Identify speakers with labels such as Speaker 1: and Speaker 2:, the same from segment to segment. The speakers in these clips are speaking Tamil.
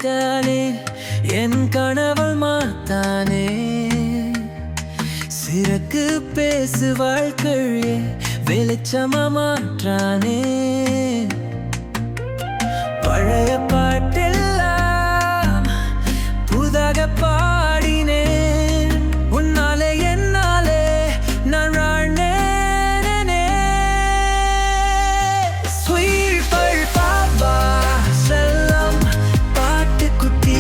Speaker 1: நீதானே என் கனவல் மாத்தானே சிறகு பேசு வாழ்க்கையே வெளிச்சமா மாற்றானே பழைய பாட்டெல்லாம் புதாக பாடினேன் உன்னாலே என்னாலே நான் வாழ்ந்தேனே ஸ்வீட் பாபா செல்லம் பாட்டுக்குட்டி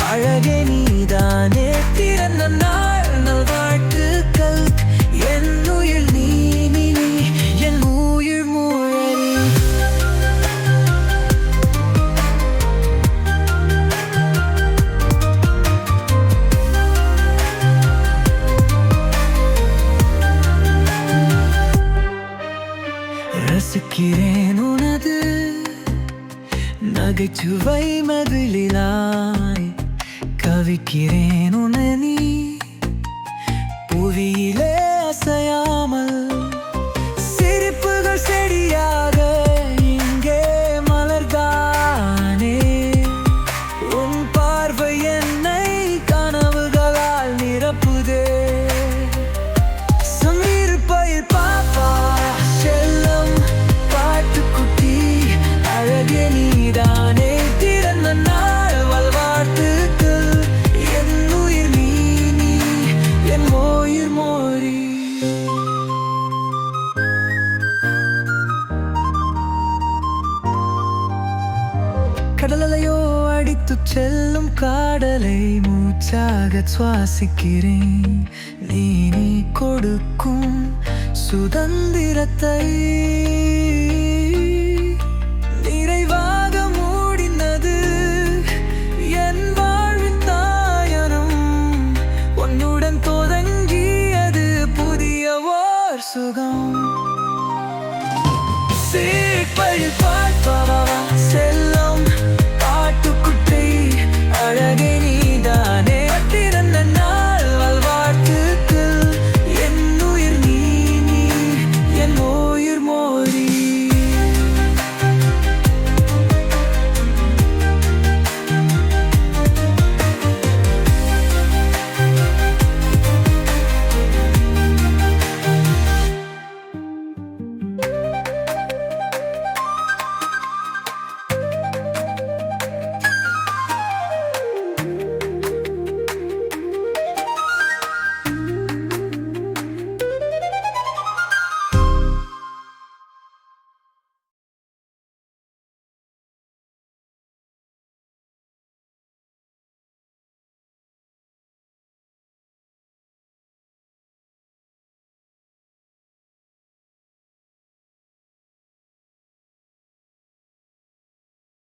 Speaker 1: அழகே நீதானே திறந்த நாள் நல்வாழ்த்துக்கள் என் உயிர் நீ நீ நீ என் உயிர் மூழறி ரசிக்கிறேன் உனது நகைச்சுவை மகிழிலாய் கவிக்கிறேன் உன்னை நீ புவியிலே அசையாமல் சிரிப்புகள் செடியாக இங்கே மலர்கானே உன் பார்வை என்னை கனவுகளால் நிரப்புதே சமீர் பயிர் பாப்பா செல்லம் பாட்டுக்குட்டி அழகே நீதானே திறந்த நாள் வல்வாழ்த்துக்கள் என் உயிர் நீ நீ என் உயிர் மோரி கடலையோ அடித்துச் செல்லும் காடலை மூச்சாக சுவாசிக்கிறேன் நீ கொடுக்கும் சுதந்திரத்தை